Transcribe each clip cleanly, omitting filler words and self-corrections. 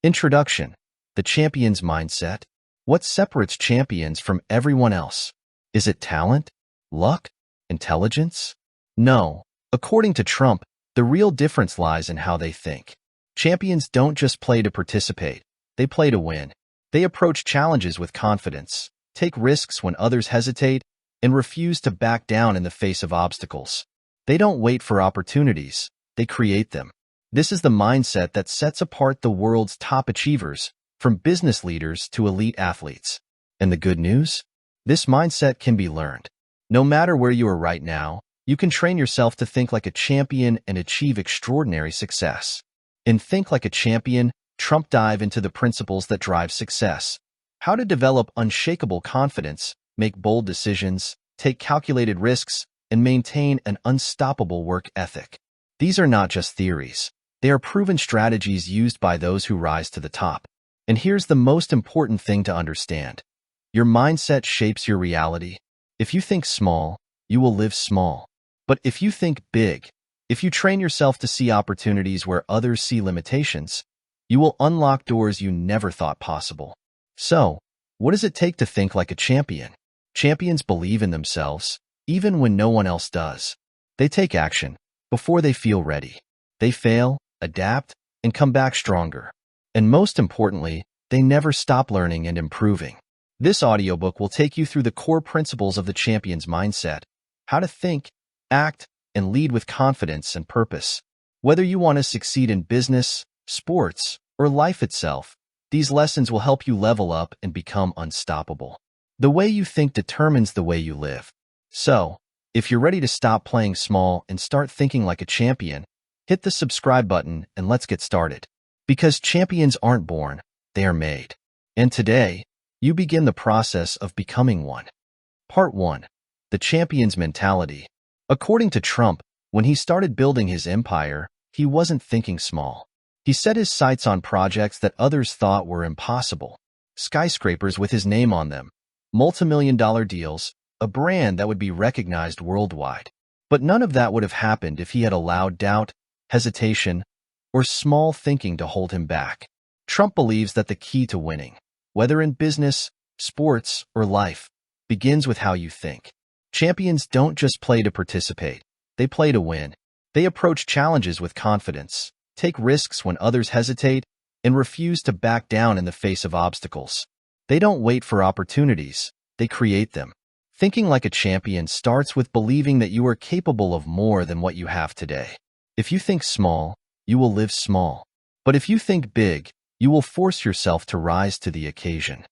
Introduction. The Champion's Mindset. What separates champions from everyone else? Is it talent? Luck? Intelligence? No. According to Trump, the real difference lies in how they think. Champions don't just play to participate, they play to win. They approach challenges with confidence, take risks when others hesitate, and refuse to back down in the face of obstacles. They don't wait for opportunities, they create them. This is the mindset that sets apart the world's top achievers, from business leaders to elite athletes. And the good news? This mindset can be learned. No matter where you are right now, you can train yourself to think like a champion and achieve extraordinary success. In Think Like a Champion, Trump dive into the principles that drive success. How to develop unshakable confidence, make bold decisions, take calculated risks, and maintain an unstoppable work ethic. These are not just theories. They are proven strategies used by those who rise to the top. And here's the most important thing to understand. Your mindset shapes your reality. If you think small, you will live small. But if you think big, if you train yourself to see opportunities where others see limitations, you will unlock doors you never thought possible. So, what does it take to think like a champion? Champions believe in themselves, even when no one else does. They take action before they feel ready. They fail, adapt, and come back stronger. And most importantly, they never stop learning and improving. This audiobook will take you through the core principles of the champion's mindset, how to think, act, and lead with confidence and purpose. Whether you want to succeed in business, sports, or life itself, these lessons will help you level up and become unstoppable. The way you think determines the way you live. So, if you're ready to stop playing small and start thinking like a champion, hit the subscribe button and let's get started. Because champions aren't born, they are made. And today, you begin the process of becoming one. Part 1. The Champion's Mentality. According to Trump, when he started building his empire, he wasn't thinking small. He set his sights on projects that others thought were impossible. Skyscrapers with his name on them, multi-million-dollar deals, a brand that would be recognized worldwide. But none of that would have happened if he had allowed doubt, hesitation, or small thinking to hold him back. Trump believes that the key to winning, whether in business, sports, or life, begins with how you think. Champions don't just play to participate, they play to win. They approach challenges with confidence, take risks when others hesitate, and refuse to back down in the face of obstacles. They don't wait for opportunities, they create them. Thinking like a champion starts with believing that you are capable of more than what you have today. If you think small, you will live small. But if you think big, you will force yourself to rise to the occasion.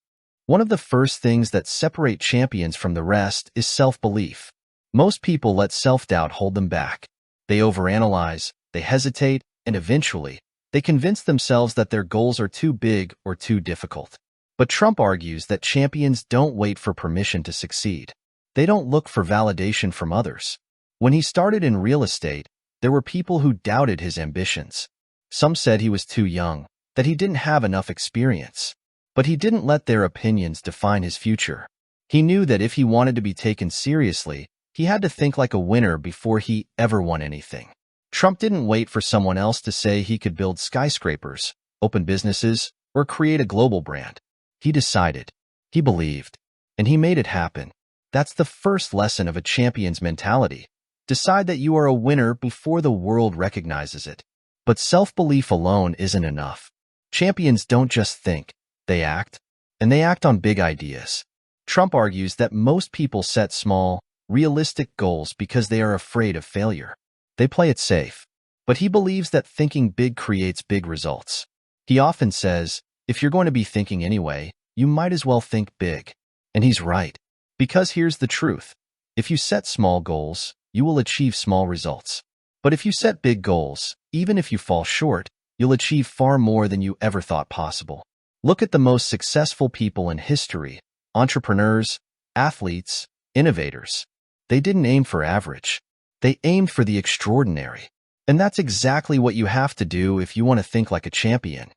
One of the first things that separate champions from the rest is self-belief. Most people let self-doubt hold them back. They overanalyze, they hesitate, and eventually, they convince themselves that their goals are too big or too difficult. But Trump argues that champions don't wait for permission to succeed. They don't look for validation from others. When he started in real estate, there were people who doubted his ambitions. Some said he was too young, that he didn't have enough experience. But he didn't let their opinions define his future. He knew that if he wanted to be taken seriously, he had to think like a winner before he ever won anything. Trump didn't wait for someone else to say he could build skyscrapers, open businesses, or create a global brand. He decided, he believed, and he made it happen. That's the first lesson of a champion's mentality. Decide that you are a winner before the world recognizes it. But self-belief alone isn't enough. Champions don't just think, they act, and they act on big ideas. Trump argues that most people set small, realistic goals because they are afraid of failure. They play it safe. But he believes that thinking big creates big results. He often says, if you're going to be thinking anyway, you might as well think big. And he's right. Because here's the truth. If you set small goals, you will achieve small results. But if you set big goals, even if you fall short, you'll achieve far more than you ever thought possible. Look at the most successful people in history, entrepreneurs, athletes, innovators. They didn't aim for average. They aimed for the extraordinary. And that's exactly what you have to do if you want to think like a champion.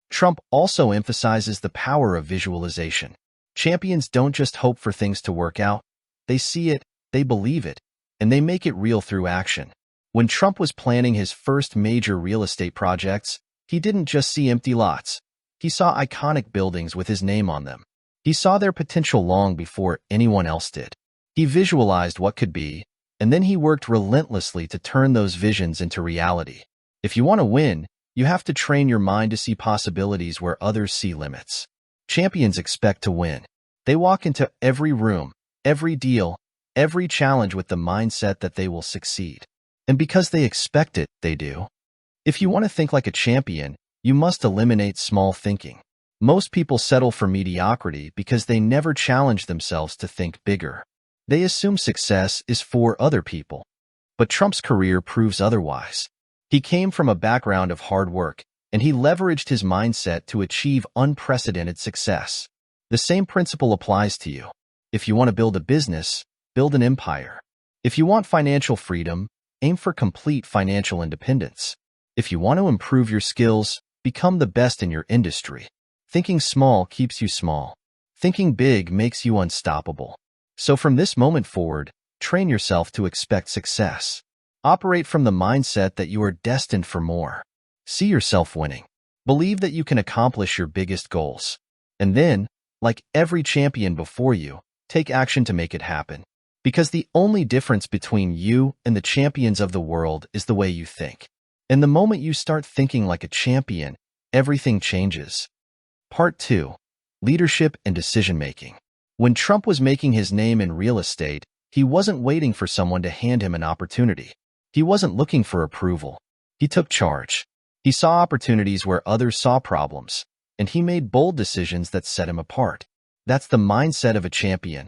Trump also emphasizes the power of visualization. Champions don't just hope for things to work out. They see it, they believe it, and they make it real through action. When Trump was planning his first major real estate projects, he didn't just see empty lots. He saw iconic buildings with his name on them. He saw their potential long before anyone else did. He visualized what could be, and then he worked relentlessly to turn those visions into reality. If you want to win, you have to train your mind to see possibilities where others see limits. Champions expect to win. They walk into every room, every deal, every challenge with the mindset that they will succeed. And because they expect it, they do. If you want to think like a champion, you must eliminate small thinking. Most people settle for mediocrity because they never challenge themselves to think bigger. They assume success is for other people. But Trump's career proves otherwise. He came from a background of hard work, and he leveraged his mindset to achieve unprecedented success. The same principle applies to you. If you want to build a business, build an empire. If you want financial freedom, aim for complete financial independence. If you want to improve your skills, become the best in your industry. Thinking small keeps you small. Thinking big makes you unstoppable. So from this moment forward, train yourself to expect success. Operate from the mindset that you are destined for more. See yourself winning. Believe that you can accomplish your biggest goals. And then, like every champion before you, take action to make it happen. Because the only difference between you and the champions of the world is the way you think. And the moment you start thinking like a champion, everything changes. Part 2. Leadership and Decision-Making. When Trump was making his name in real estate, he wasn't waiting for someone to hand him an opportunity. He wasn't looking for approval. He took charge. He saw opportunities where others saw problems, and he made bold decisions that set him apart. That's the mindset of a champion.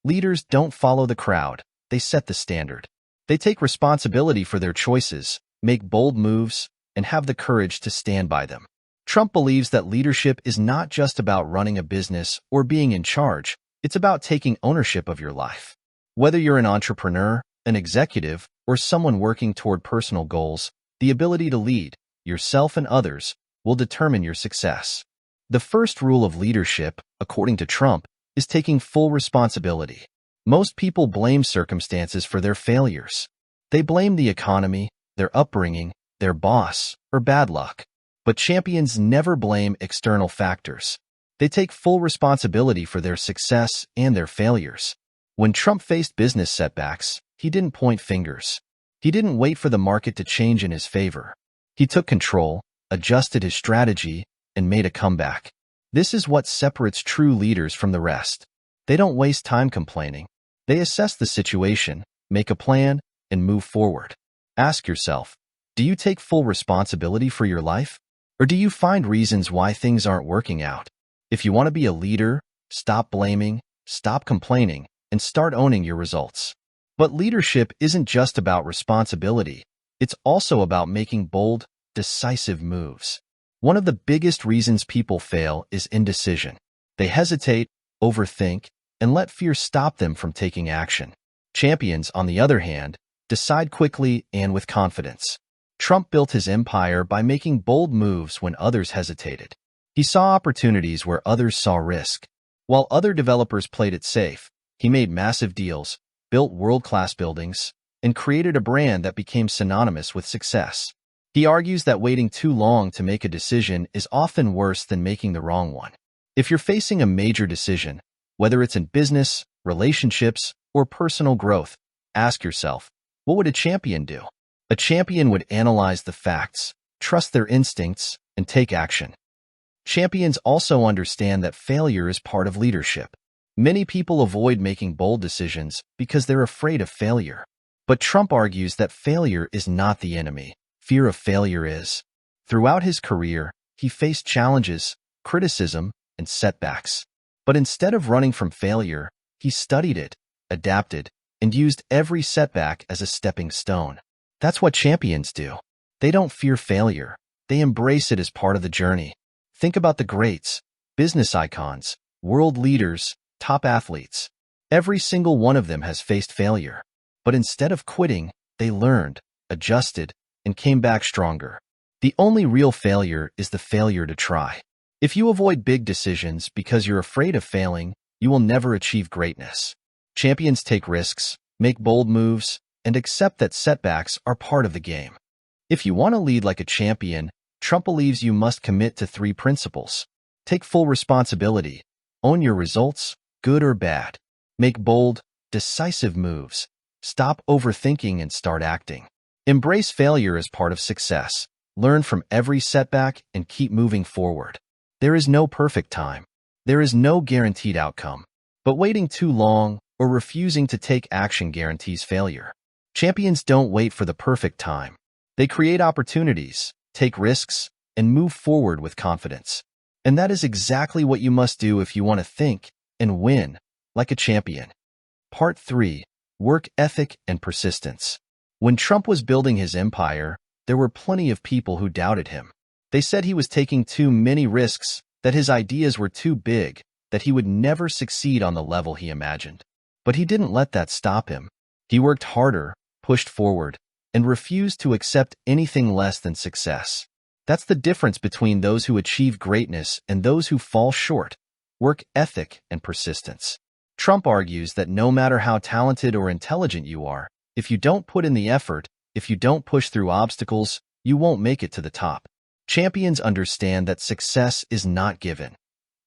Leaders don't follow the crowd. They set the standard. They take responsibility for their choices, make bold moves, and have the courage to stand by them. Trump believes that leadership is not just about running a business or being in charge. It's about taking ownership of your life. Whether you're an entrepreneur, an executive, or someone working toward personal goals, the ability to lead yourself and others will determine your success. The first rule of leadership, according to Trump, is taking full responsibility. Most people blame circumstances for their failures. They blame the economy, their upbringing, their boss, or bad luck. But champions never blame external factors. They take full responsibility for their success and their failures. When Trump faced business setbacks, he didn't point fingers. He didn't wait for the market to change in his favor. He took control, adjusted his strategy, and made a comeback. This is what separates true leaders from the rest. They don't waste time complaining. They assess the situation, make a plan, and move forward. Ask yourself, do you take full responsibility for your life? Or do you find reasons why things aren't working out? If you want to be a leader, stop blaming, stop complaining, and start owning your results. But leadership isn't just about responsibility. It's also about making bold, decisive moves. One of the biggest reasons people fail is indecision. They hesitate, overthink, and let fear stop them from taking action. Champions, on the other hand, decide quickly and with confidence. Trump built his empire by making bold moves when others hesitated. He saw opportunities where others saw risk. While other developers played it safe, he made massive deals, built world-class buildings, and created a brand that became synonymous with success. He argues that waiting too long to make a decision is often worse than making the wrong one. If you're facing a major decision, whether it's in business, relationships, or personal growth, ask yourself, what would a champion do? A champion would analyze the facts, trust their instincts, and take action. Champions also understand that failure is part of leadership. Many people avoid making bold decisions because they're afraid of failure. But Trump argues that failure is not the enemy. Fear of failure is. Throughout his career, he faced challenges, criticism, and setbacks. But instead of running from failure, he studied it, adapted, and used every setback as a stepping stone. That's what champions do. They don't fear failure. They embrace it as part of the journey. Think about the greats, business icons, world leaders, top athletes. Every single one of them has faced failure. But instead of quitting, they learned, adjusted, and came back stronger. The only real failure is the failure to try. If you avoid big decisions because you're afraid of failing, you will never achieve greatness. Champions take risks, make bold moves, and accept that setbacks are part of the game. If you want to lead like a champion, Trump believes you must commit to 3 principles. Take full responsibility. Own your results, good or bad. Make bold, decisive moves. Stop overthinking and start acting. Embrace failure as part of success. Learn from every setback and keep moving forward. There is no perfect time. There is no guaranteed outcome. But waiting too long or refusing to take action guarantees failure. Champions don't wait for the perfect time. They create opportunities, take risks, and move forward with confidence. And that is exactly what you must do if you want to think and win like a champion. Part 3. Work ethic and persistence. When Trump was building his empire, there were plenty of people who doubted him. They said he was taking too many risks, that his ideas were too big, that he would never succeed on the level he imagined. But he didn't let that stop him. He worked harder, pushed forward, and refused to accept anything less than success. That's the difference between those who achieve greatness and those who fall short. Work ethic and persistence. Trump argues that no matter how talented or intelligent you are, if you don't put in the effort, if you don't push through obstacles, you won't make it to the top. Champions understand that success is not given.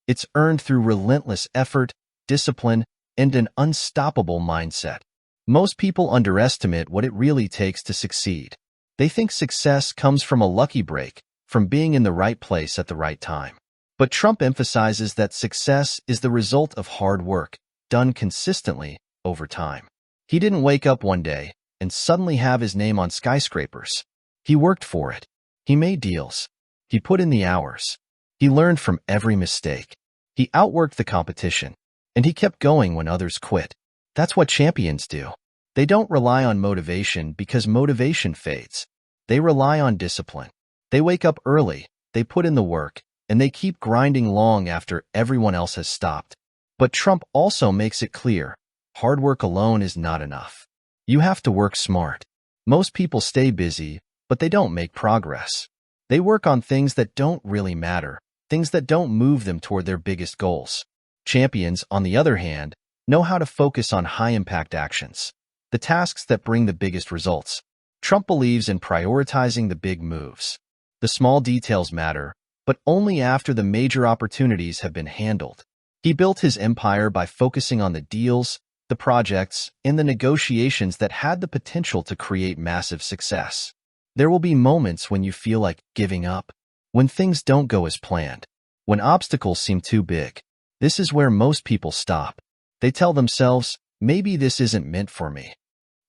It's earned through relentless effort, discipline, and an unstoppable mindset. Most people underestimate what it really takes to succeed. They think success comes from a lucky break, from being in the right place at the right time. But Trump emphasizes that success is the result of hard work, done consistently over time. He didn't wake up one day and suddenly have his name on skyscrapers. He worked for it. He made deals. He put in the hours. He learned from every mistake. He outworked the competition, and he kept going when others quit. That's what champions do. They don't rely on motivation because motivation fades. They rely on discipline. They wake up early, they put in the work, and they keep grinding long after everyone else has stopped. But Trump also makes it clear, hard work alone is not enough. You have to work smart. Most people stay busy, but they don't make progress. They work on things that don't really matter, things that don't move them toward their biggest goals. Champions, on the other hand, know how to focus on high-impact actions, the tasks that bring the biggest results. Trump believes in prioritizing the big moves. The small details matter, but only after the major opportunities have been handled. He built his empire by focusing on the deals, the projects, and the negotiations that had the potential to create massive success. There will be moments when you feel like giving up, when things don't go as planned, when obstacles seem too big. This is where most people stop. They tell themselves, maybe this isn't meant for me.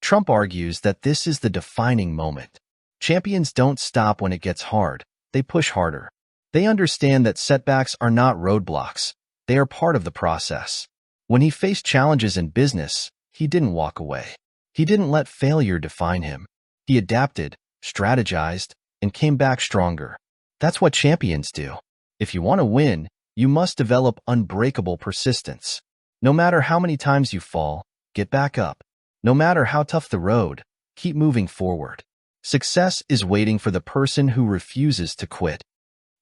Trump argues that this is the defining moment. Champions don't stop when it gets hard. They push harder. They understand that setbacks are not roadblocks. They are part of the process. When he faced challenges in business, he didn't walk away. He didn't let failure define him. He adapted, strategized, and came back stronger. That's what champions do. If you want to win, you must develop unbreakable persistence. No matter how many times you fall, get back up. No matter how tough the road, keep moving forward. Success is waiting for the person who refuses to quit.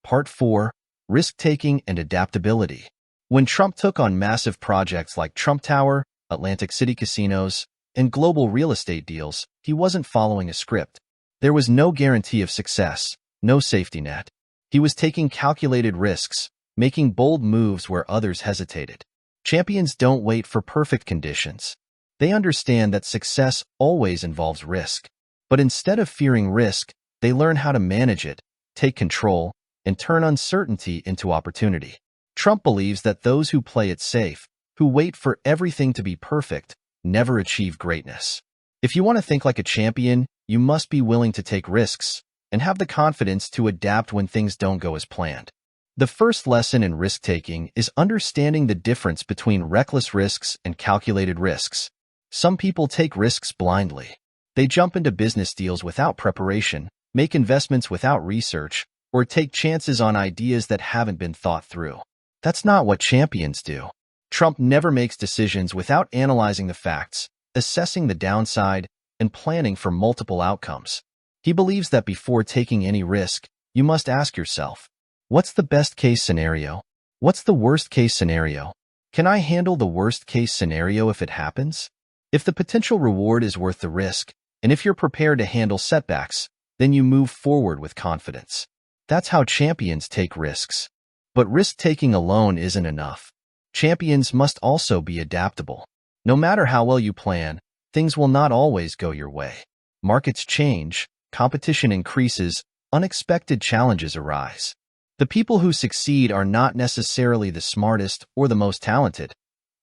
Part 4. Risk-taking and adaptability. When Trump took on massive projects like Trump Tower, Atlantic City casinos, and global real estate deals, he wasn't following a script. There was no guarantee of success, no safety net. He was taking calculated risks, making bold moves where others hesitated. Champions don't wait for perfect conditions. They understand that success always involves risk. But instead of fearing risk, they learn how to manage it, take control, and turn uncertainty into opportunity. Trump believes that those who play it safe, who wait for everything to be perfect, never achieve greatness. If you want to think like a champion, you must be willing to take risks and have the confidence to adapt when things don't go as planned. The first lesson in risk-taking is understanding the difference between reckless risks and calculated risks. Some people take risks blindly. They jump into business deals without preparation, make investments without research, or take chances on ideas that haven't been thought through. That's not what champions do. Trump never makes decisions without analyzing the facts, assessing the downside, and planning for multiple outcomes. He believes that before taking any risk, you must ask yourself, what's the best-case scenario? What's the worst-case scenario? Can I handle the worst-case scenario if it happens? If the potential reward is worth the risk, and if you're prepared to handle setbacks, then you move forward with confidence. That's how champions take risks. But risk-taking alone isn't enough. Champions must also be adaptable. No matter how well you plan, things will not always go your way. Markets change, competition increases, unexpected challenges arise. The people who succeed are not necessarily the smartest or the most talented.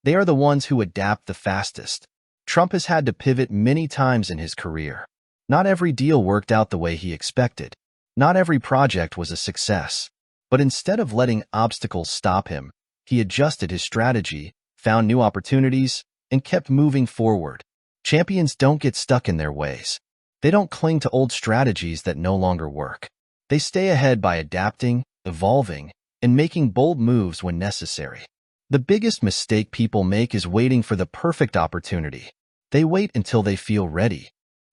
They are the ones who adapt the fastest. Trump has had to pivot many times in his career. Not every deal worked out the way he expected. Not every project was a success. But instead of letting obstacles stop him, he adjusted his strategy, found new opportunities, and kept moving forward. Champions don't get stuck in their ways. They don't cling to old strategies that no longer work. They stay ahead by adapting, evolving, and making bold moves when necessary. The biggest mistake people make is waiting for the perfect opportunity. They wait until they feel ready.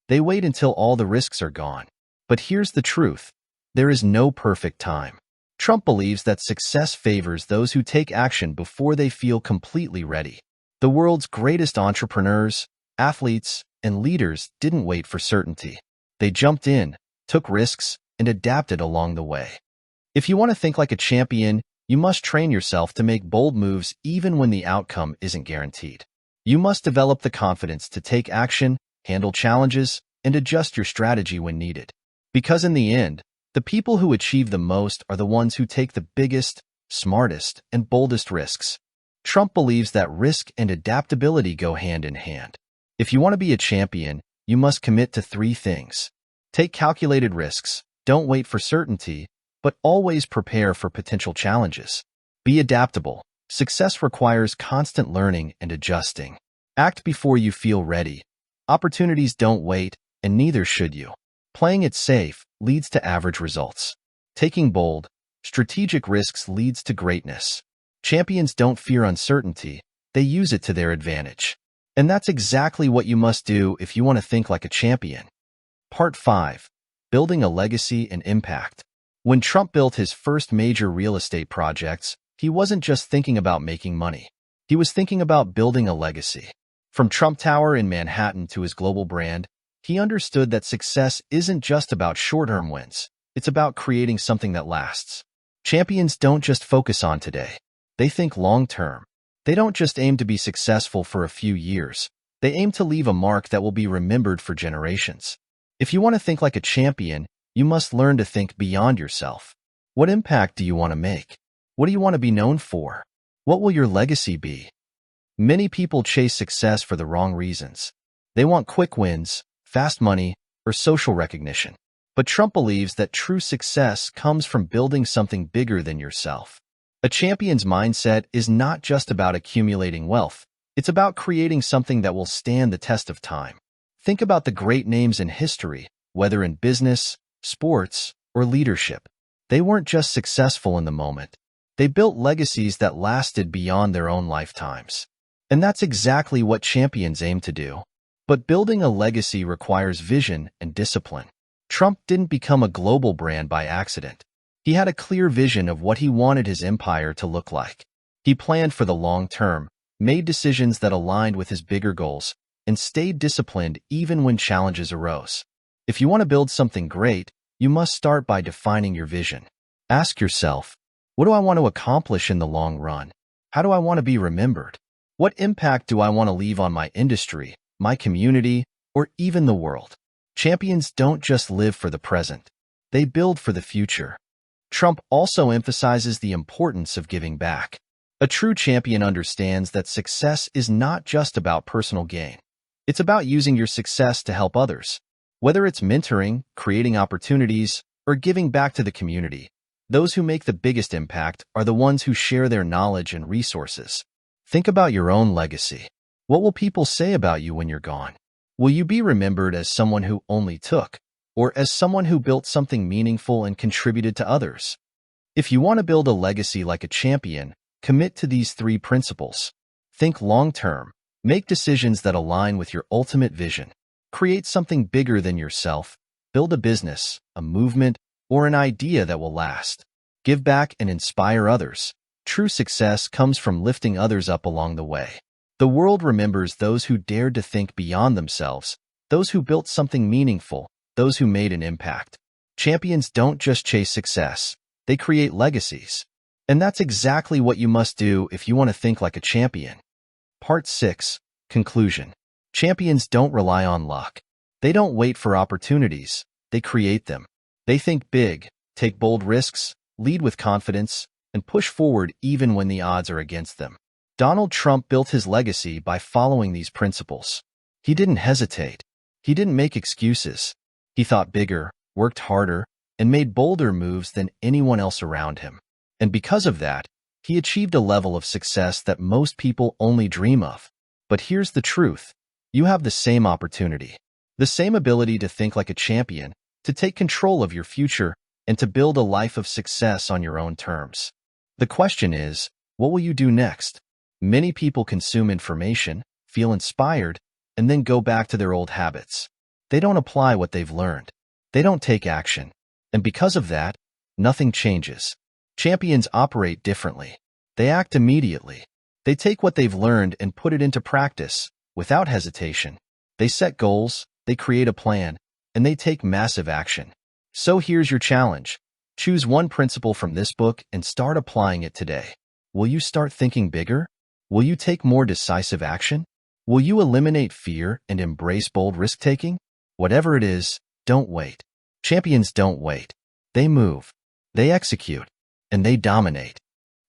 They wait until all the risks are gone. But here's the truth. There is no perfect time. Trump believes that success favors those who take action before they feel completely ready. The world's greatest entrepreneurs, athletes, and leaders didn't wait for certainty. They jumped in, took risks, and adapted along the way. If you want to think like a champion, you must train yourself to make bold moves even when the outcome isn't guaranteed. You must develop the confidence to take action, handle challenges, and adjust your strategy when needed. Because in the end, the people who achieve the most are the ones who take the biggest, smartest, and boldest risks. Trump believes that risk and adaptability go hand in hand. If you want to be a champion, you must commit to 3 things. Take calculated risks, don't wait for certainty, but always prepare for potential challenges. Be adaptable. Success requires constant learning and adjusting. Act before you feel ready. Opportunities don't wait, and neither should you. Playing it safe leads to average results. Taking bold, strategic risks leads to greatness. Champions don't fear uncertainty, they use it to their advantage. And that's exactly what you must do if you want to think like a champion. Part 5. Building a Legacy and Impact. When Trump built his first major real estate projects, he wasn't just thinking about making money. He was thinking about building a legacy. From Trump Tower in Manhattan to his global brand, he understood that success isn't just about short-term wins. It's about creating something that lasts. Champions don't just focus on today. They think long-term. They don't just aim to be successful for a few years. They aim to leave a mark that will be remembered for generations. If you want to think like a champion, you must learn to think beyond yourself. What impact do you want to make? What do you want to be known for? What will your legacy be? Many people chase success for the wrong reasons. They want quick wins, fast money, or social recognition. But Trump believes that true success comes from building something bigger than yourself. A champion's mindset is not just about accumulating wealth. It's about creating something that will stand the test of time. Think about the great names in history, whether in business, sports, or leadership. They weren't just successful in the moment. They built legacies that lasted beyond their own lifetimes. And that's exactly what champions aim to do. But building a legacy requires vision and discipline. Trump didn't become a global brand by accident. He had a clear vision of what he wanted his empire to look like. He planned for the long term, made decisions that aligned with his bigger goals, and stayed disciplined even when challenges arose. If you want to build something great, you must start by defining your vision. Ask yourself, what do I want to accomplish in the long run? How do I want to be remembered? What impact do I want to leave on my industry, my community, or even the world? Champions don't just live for the present. They build for the future. Trump also emphasizes the importance of giving back. A true champion understands that success is not just about personal gain. It's about using your success to help others. Whether it's mentoring, creating opportunities, or giving back to the community, those who make the biggest impact are the ones who share their knowledge and resources. Think about your own legacy. What will people say about you when you're gone? Will you be remembered as someone who only took, or as someone who built something meaningful and contributed to others? If you want to build a legacy like a champion, commit to these 3 principles. Think long-term. Make decisions that align with your ultimate vision. Create something bigger than yourself. Build a business, a movement, or an idea that will last. Give back and inspire others. True success comes from lifting others up along the way. The world remembers those who dared to think beyond themselves, those who built something meaningful, those who made an impact. Champions don't just chase success. They create legacies. And that's exactly what you must do if you want to think like a champion. Part 6. Conclusion. Champions don't rely on luck. They don't wait for opportunities. They create them. They think big, take bold risks, lead with confidence, and push forward even when the odds are against them. Donald Trump built his legacy by following these principles. He didn't hesitate. He didn't make excuses. He thought bigger, worked harder, and made bolder moves than anyone else around him. And because of that, he achieved a level of success that most people only dream of. But here's the truth. You have the same opportunity, the same ability to think like a champion, to take control of your future, and to build a life of success on your own terms. The question is, what will you do next? Many people consume information, feel inspired, and then go back to their old habits. They don't apply what they've learned. They don't take action. And because of that, nothing changes. Champions operate differently. They act immediately. They take what they've learned and put it into practice, without hesitation. They set goals, they create a plan, and they take massive action. So here's your challenge. Choose one principle from this book and start applying it today. Will you start thinking bigger? Will you take more decisive action? Will you eliminate fear and embrace bold risk-taking? Whatever it is, don't wait. Champions don't wait. They move, they execute, and they dominate.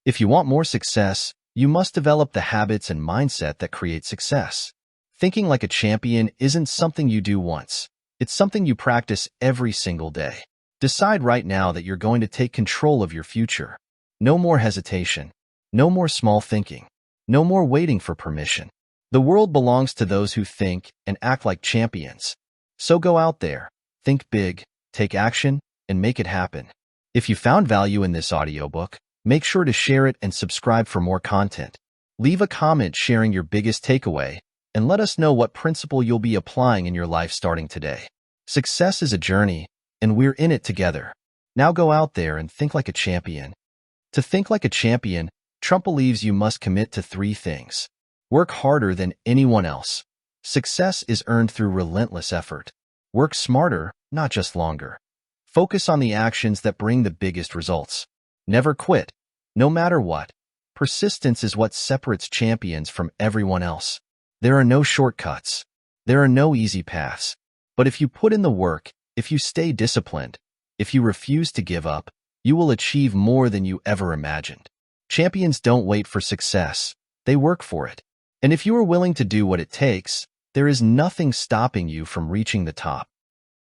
If you want more success, you must develop the habits and mindset that create success. Thinking like a champion isn't something you do once. It's something you practice every single day. Decide right now that you're going to take control of your future. No more hesitation. No more small thinking. No more waiting for permission. The world belongs to those who think and act like champions. So go out there, think big, take action, and make it happen. If you found value in this audiobook, make sure to share it and subscribe for more content. Leave a comment sharing your biggest takeaway, and let us know what principle you'll be applying in your life starting today. Success is a journey, and we're in it together. Now go out there and think like a champion. To think like a champion, Trump believes you must commit to 3 things. Work harder than anyone else. Success is earned through relentless effort. Work smarter, not just longer. Focus on the actions that bring the biggest results. Never quit, no matter what. Persistence is what separates champions from everyone else. There are no shortcuts. There are no easy paths. But if you put in the work, if you stay disciplined, if you refuse to give up, you will achieve more than you ever imagined. Champions don't wait for success. They work for it. And if you are willing to do what it takes, there is nothing stopping you from reaching the top.